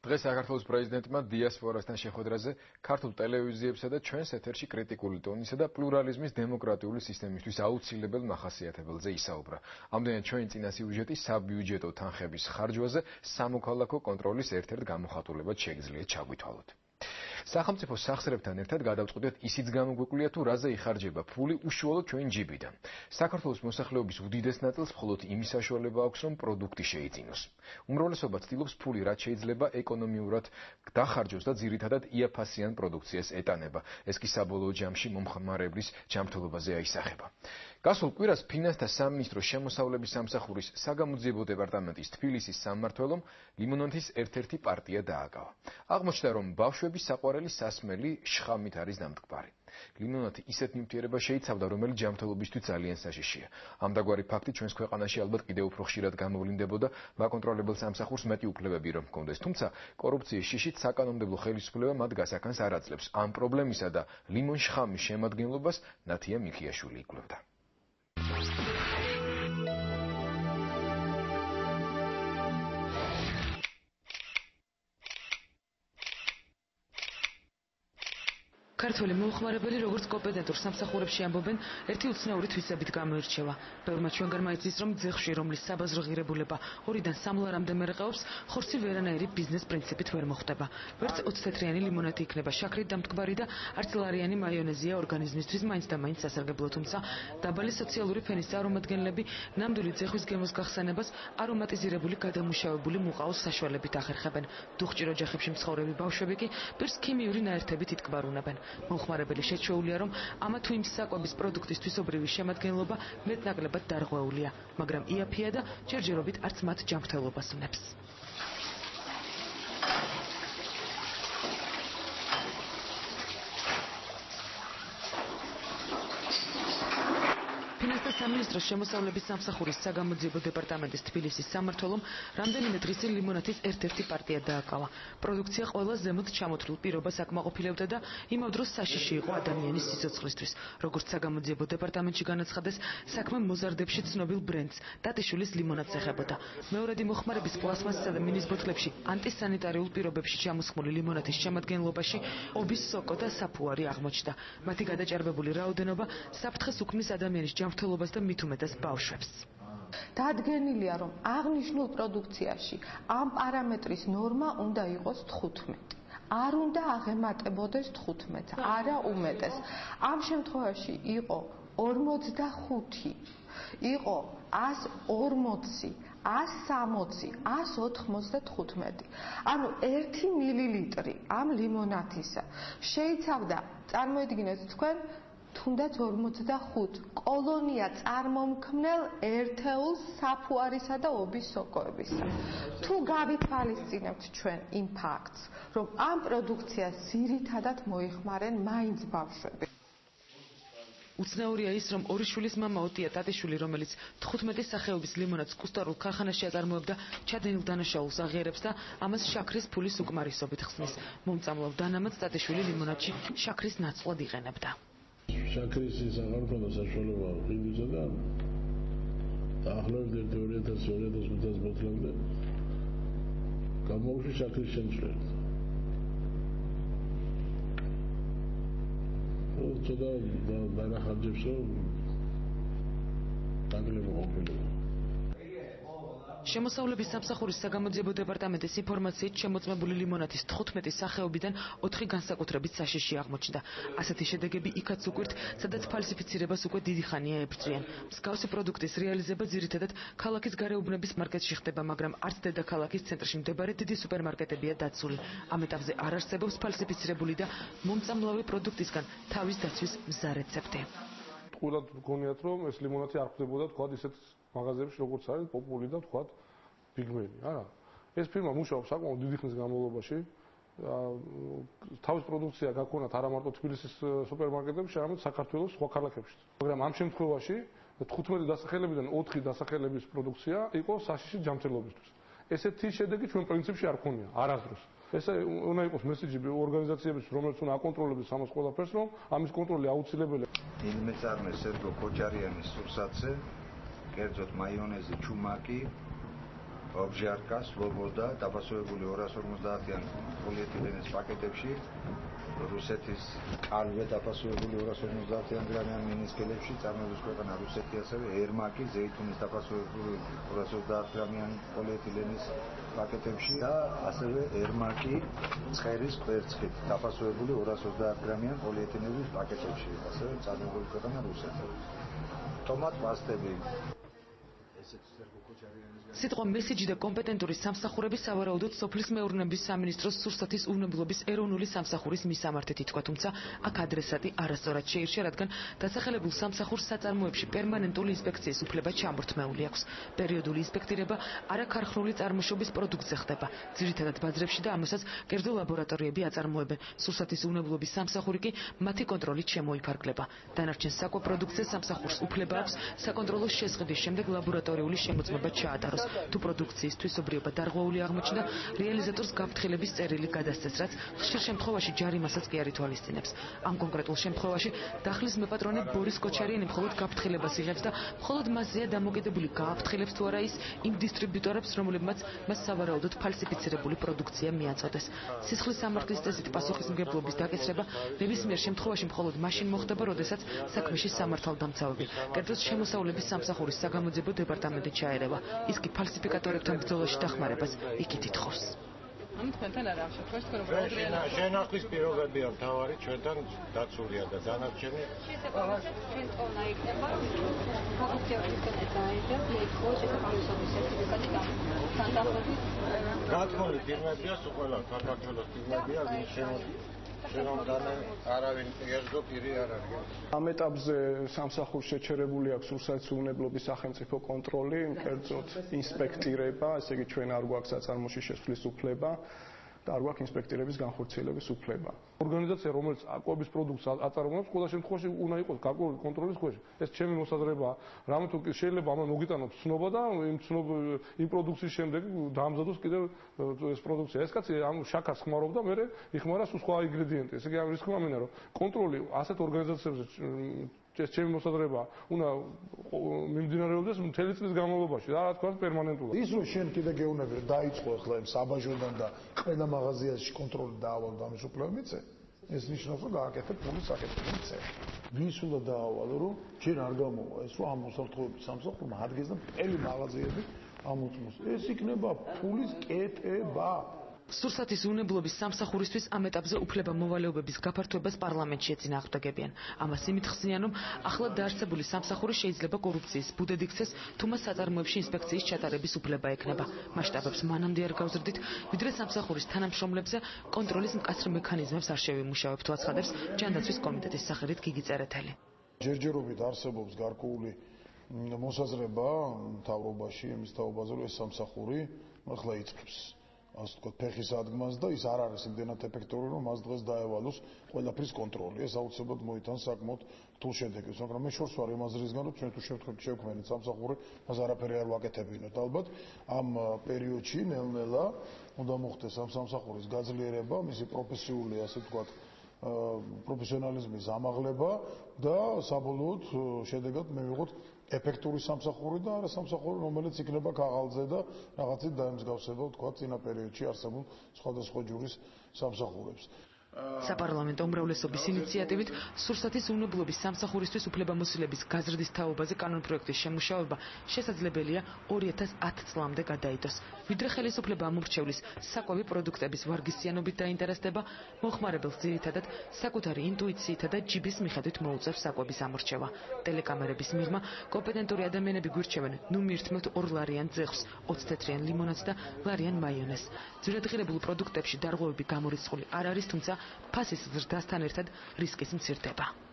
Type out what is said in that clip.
დღეს საქართველოს პრეზიდენტმა დიასპორასთან შეხვედრაზე ქართულ ტელევიზიებსა და ჩვენს ეთერში კრიტიკული ტონისა და პლურალიზმის დემოკრატიული სისტემისთვის აუცილებელ მახასიათებელზე ისაუბრა. ამდენად ჩვენი წინა სიუჟეტი საბიუჯეტო თანხების ხარჯვაზე სამოქალაქო კონტროლის ერთ-ერთ გამოხატულებად შეგიძლია ჩაგვითვალოთ. სახელმწიფო სახსრებთან ერთად გადავწყვიტეთ ისიც გამოგვეკვლიათ თუ რაზე იხარჯება ფული უშუალოდ ჩვენ ჯიბიდან. საქართველოს მოსახლეობის უდიდეს ნაწილს მხოლოდ იმის საშუალება აქვს, რომ პროდუქტი შეიძინოს. უმრავლესობა ცდილობს ფული რაც შეიძლება ეკონომიურად დახარჯოს და ძირითადად იაფასიან პროდუქციას ეტანება. ეს კი საბოლოო ჯამში მომხმარებლის ჯანმრთელობაზე აისახება. გასულ კვირას ფინანსთა სამინისტროს შემოსავლების სამსახურის საგამოძიებო დეპარტამენტის თბილისის სამმართველომ ლიმონათის ერთ-ერთი პარტია დააკავა. აღმოჩნდა, რომ ბავშვების საყვარელი სასმელი შხამით არის დამტკბარი. ლიმონათი ისეთ ნივთიერებას შეიცავდა, რომელიც ჯანმრთელობისთვის ძალიან საშიშია. ამდაგვარი ფაქტი ჩვენს ქვეყანაში ალბათ კიდევ უფრო ხშირად გამოვლინდებოდა მაკონტროლებელ სამსახურს მეტი უფლებები რომ ჰქონდეს. თუმცა კორუფციის შიშით საკანონმდებლო ხელისუფლება მათ გასახანს არ აძლევს. ამ პრობლემისა და ლიმონ შხამის შემადგენლობას ნათია მიქიაშვილი იკვლევდა. ქართველი მომხმარებელი როგორც კომპეტენტურ სამსახურებში ამბობენ, ერთი უცნაური თვისებით გამოირჩევა. ბევრმა ჩვენგანმა იცის, რომ ძეხში, რომლის საბაზრო ღირებულება 2-დან 3 ლარამდე მერყეობს, ხორცი ვერანაირი ბიზნეს პრინციპით ვერ მოხდება. ვერც 20 თეთრიანი ლიმონათი იქნება შაქრით დამტკბარი და არც ლარიანი მაიონეზია ორგანიზმისთვის მაინც და მაინც სასარგებლო, თუმცა დაბალი სოციალური ფენის წარმომადგენლები ნამდვილი ძეხვის გემოს გახსენებას არომატიზირებული გადამუშავებული მუყაოს საშუალებით ახერხებენ. დუხჭირ ოჯახებში მცხოვრები ბავშვები კი პირს ქიმიური ნაერთებით იტკბარუნებენ. მომხმარებელი შეჩვეულია, რომ ამა თუ იმ საკვების პროდუქტის თვისობრივი შემადგენლობა მეტნაკლებად დარღვეულია, მაგრამ იაფია და ჯერჯერობით არც მათ ჯანმრთელობას უნებს. ფინანსთა სამინისტროს შემოსავლების სამსახურის საგამოძიებო დეპარტამენტის თბილისის სამმართველომ რამდენიმე დღის წინ ლიმონათის ერთ-ერთი პარტია დააკავა. პროდუქცია ყველა ზემოთ ჩამოთვლილ პირობას აკმაყოფილებდა და იმავდროს საშიში იყო ადამიანის სიცოცხლისთვის. როგორც საგამოძიებო დეპარტამენტში განაცხადეს, საქმე მოზარდებში ცნობილ ბრენდს ტატიშვილის ლიმონადს ეხებოდა. მეორადი მოხმარების პლასმასისა და მინის ბოთლებში ანტისანიტარიულ პირობებში ჩამოსხმული ლიმონათის შემადგენლობაში ობის სოკო და საფუარი აღმოჩნდა. მათი გადაჭარბებული რაოდენობა საფრთხეს უქმნის ადამიანის ჯანმრთელობას და მით უმეტეს ბავშვებს. დადგენილია, რომ აღნიშნულ პროდუქციაში ამ პარამეტრის ნორმა უნდა იყოს 15. არ უნდა აღემატებოდეს 15, არა უმეტეს. ამ შემთხვევაში იყო 45, იყო 140, 160, 195. ანუ 1 მილილიტრი ამ ლიმონათისა შეიცავდა, წარმოიდგინეთ თქვენ, თუნდაც 45 კოლონია წარმომქმნელ ერთეულს საფუარისა და ობის სოკოებისა. თუ გავითვალისწინებთ ჩვენ იმ ფაქტს, რომ ამ პროდუქციას ძირითადად მოიხმარენ მაინც ბავშვები. უცნაურია ის, რომ ორი შვილის მამა ოტია ტატიშვილი, რომელიც 15 სახეობის ლიმონადს კუსტარულ ქარხანაში აწარმოებდა, ჩადენილ დანაშაულს აღიარებს და ამას შაქრის ფულის უკმარისობით ხსნის. მომწამლავ დანამაც ტატიშვილი ლიმონადში შაქრის ნაცვლად იყენებდა. შაქრის ის აღარ მქონდა საშუალება ყიდულზე და დაახლოებით 2000-2500 ბოთლამდე გამოვში შაქრის შემცვლელი. ცოტა დანახარჯებს რომ დაგლება ყოფილიყო. შემოსავლების სამსახურის საგამოძიებო დეპარტამენტის ინფორმაციით შემოწმებული ლიმონათის 15 სახეობიდან 4 განსაკუთრებით საშიში აღმოჩნდა. ასეთი შედეგები იქაც უკვირთ, სადაც ფალსიფიცირებას უკვე დიდი ხანია ებრძვიან. მსგავსი პროდუქტის რეალიზება ძირითადად ქალაქის გარეუბნების მარკეტში ხდება, მაგრამ არც დედაქალაქის ცენტრში მდებარე დიდი სუპერმარკეტებია დაცული. ამ ეტაპზე არ არსებობს ფალსიფიცირებული და მომწამლავი პროდუქტისგან თავის დაცვის მზა რეცეპტი. Ყველად გქონიათ, რომ ეს ლიმონათი არ ხდებოდა თქვა ისეთ მაღაზიებში, როგორც არის პოპული და თქვა ბიგმენი, არა. ეს ფირმა მუშაობს საკმაოდ დიდი ხნის განმავლობაში. თავის პროდუქცია გაქონათ არა მარტო თბილისის სუპერმარკეტებში, არამედ საქართველოს სხვა ქალაქებში. მაგრამ ამ შემთხვევაში 15 დასახელებიდან 4 დასახელების პროდუქცია იყო საშიში ჯანმრთელობისთვის. ესეთი შედეგი ჩვენ პრინციპში არ ქონია, არასდროს. ეს უნდა იყოს მესიჯი ორგანიზაციების, რომელიც უნდა აკონტროლებდეს ამას ყველაფერს, რომ ამის კონტროლი აუცილებელია. დილმეწარმე სერგო ქოჯარიანის სურსათზე, კერძოდ მაიონეზი, ჩუმაკი, ობჟარკა, სლობოდა დაფასებული 250-იან პოლიეთილენის პაკეტებში, რუსეთის კალვე დაფასებული 250-იან გრამიან მინისკელებში, წარმოების ქვეყანა რუსეთი, ასევე ერმაკი, ზეითუნის დაფასებული 230 გრამიან პოლიეთილენის პაკეტებში და ასევე ერმაკი ცხერის კვერცხით დაფასებული 230 გრამიან პოლიეთილენის პაკეტებში, ასევე წარმოების ქვეყანა რუსეთი. ტომატ პასტები სიტყვა მესიჯი და კომპეტენტური სამსახურები სავარაუდოდ სოფლის მეურნეობის სამინისტროს სურსათის უვნებლობის ეროვნული სამსახურის მისამართით ითქვა, თუმცა აქ ადრესატი არასწორად შეირჩა, რადგან დასახელებულ სამსახურს საწარმოებში პერმანენტული ინსპექციის უფლება ჩამორთმეული აქვს. პერიოდული ინსპექტირება არაქარხნული წარმოშობის პროდუქტზე ხდება, ძირითადად ბაზრებში და ამასაც კერძო ლაბორატორიები აწარმოებენ. სურსათის უვნებლობის სამსახური კი მათი კონტროლით შემოიფარგლება. დანარჩენ საკვებ პროდუქტზე სამსახურს უფლება აქვს საკონტროლო შესყიდვის შემდეგ ლაბორატორიული შემოწმება ჩაატაროს. თუ პროდუქციის თვისობრიობა დარღვეული აღმოჩნდა, რეალიზატორს გაფრთხილების წერილი გადასცეს, რაც ხშირ შემთხვევაში ჯარიმასაც კი არ ითვალისწინებს. ამ კონკრეტულ შემთხვევაში დახლის მეპატრონე ბორის კოჩარიანი მხოლოდ გაფრთხილებას იღებს და მხოლოდ მასზეა დამოკიდებული, გააფრთხილებს თუ არა ის იმ დისტრიბიუტორებს, რომლებმაც მას სავარაუდოდ ფალსიფიცირებული პროდუქცია მიაწოდეს. სისხლის სამართლის წესით პასუხისმგებლობის დაკისრება ნებისმიერ შემთხვევაში მხოლოდ მაშინ მოხდება, როდესაც საქმეში სამართალდამცავები, კერძოდ შემოსავლების სამსახურის საგამოძიებო დეპარტამენტი ჩაერევა. ის კი ფალსიფიკატორებთან ბრძოლაში დახმარებას იქით ითხოვს. თქვენთან არა აღშეთქვას თქვენ უბრალოდ შენახვის პირობებია მთავარი ჩვენთან დაცულია და დანარჩენი ჩვენ თონა იქნება ფაქტორების გადაიჭრა მეკო შესაძლებლობის სერტიფიკატი განსაკუთრებით გათმული ფირმებია სულ ყველა საქართველოს ფირმებია ვინ შემოგდანა არავინ ერთო პირი არ არის. ამ ეტაპზე სამსახურს შეჩერებული აქვს სურსათის უვნებლობის სახელმწიფო კონტროლი, კერძოდ ინსპექტირება, ესე იგი ჩვენ არ გვაქვს საწარმოში შესვლის უფლება და არ გვაქვს ინსპექტირების განხორციელების უფლება. ორგანიზაცია, რომელიც აკვების პროდუქტს აწარმოებს, ყველა შემთხვევაში უნდა იყოს გარკვეული კონტროლის ქვეშ. ეს ჩემი მოსაზრებაა. რამე თუ შეიძლება ამან მოგიტანოს ცნობა და იმ პროდუქციის შემდეგ დაამზადოს კიდევ ეს პროდუქცია. ეს კაცი ამ შაქარს ხმარობდა, მერე იხმარა სხვა ინგრედიენტი. ესე იგი ამის თქმა მინდა, რომ კონტროლი ასეთ ორგანიზაციებზე ეს ჩემი მოსაზრება უნდა მიმდინარეობდეს მთელი წლის განმავლობაში და რა თქმა უნდა პერმანენტულად. ის რომ შენ კიდე გეუბნები რომ დაიწყო ახლა იმ საბაჟოდან და ყველა მაღაზიაში კონტროლი დაავალ და ამის უფლება მიცე, ეს ნიშნავს რომ გააკეთე ფულის საკითხი მიცე. ვის უნდა დაავალო რომ შენ არ გამოვა ეს რომ ამ მოსალთხოვების სამსახურმა ადგეს და მთელი მაღაზიები ამოწმოს. ეს იქნება ფულის კეთება. სურსათის უვნებლობის სამსახურისთვის ამ ეტაპზე უფლება მოვალეობების გაფართოებას პარლამენტში ეწინააღმდეგებიან. ამას იმით ხსნიან, რომ ახლა დაარსებული სამსახური შეიძლება კორუფციის ბუდედ იქცეს, თუ მას საწარმოებში ინსპექციის ჩატარების უფლება ექნება. მასშტაბებს მანამდე არ გავზრდით, ვიდრე სამსახურის თანამშრომლებზე კონტროლის მკაცრ მექანიზმებს არ შევიმუშავებთ, აცხადებს ჯანდაცვის კომიტეტის სახელით გიგი წერეთელი. ჯერჯერობით არსებობს გარკვეული მოსაზრება მთავრობაში, იმის თაობაზე, რომ ეს სამსახური ახლა იწყებს ასე ვთქვათ, ფეხის ადგმას და ის არ არის იმდენად ეფექტური, რომ მას დღეს დაევალოს ყველაფრის კონტროლი. ეს აუცილებლად მოიტანს საკმაოდ რთულ შედეგებს, მაგრამ მე შორს ვარ იმ აზრისგან, რომ ჩვენ თუ შევქმნით სამსახური, მას არაფერი არ ვაკეთებინოთ. ალბათ ამ პერიოდში ნელ-ნელა უნდა მოხდეს ამ სამსახურის გაძლიერება, მისი პროფესიული, ასე ვთქვათ, პროფესიონალიზმის ამაღლება და საბოლოოდ შედეგად მე ვიღოთ ეფექტური სამსახური და არა სამსახური, რომელიც იქნება ქაღალდზე და რაღაცით დაემსგავსება, თქვა, წინა პერიოდში არსებულ სხვადასხვა ჯურის სამსახურებს. საპარლამენტო უმრავლესობის ინიციატივით სურსათის უვნებლობის სამსახურისთვის უფლებამოსილების გაზრდის თაობაზე კანონპროექტის შემუშავება შესაძლებელია 2010 წლამდე გადაიდოს. ვიდრე ხელისუფლება ამორჩევლის საკვები პროდუქტების ვარგისიანობით დაინტერესდება, მოხმარებელს ძირითადად საკუთარი ინტუიციითა და ჯიბის მიხედვით მოუწევს საკვების ამორჩევა. ტელეკამერების მიღმა კომპეტენტური ადამიანები გვირჩევენ ნუ მიირთმევთ 2 ლარიან ძეხს, 20 თეთრიან ლიმონადს და ლარიან მაიონეზს. ძვირადღირებულ პროდუქტებში დარღვევები გამორიცხული არ არის, თუმცა ფასის ზრდასთან ერთად რისკის მცირდება.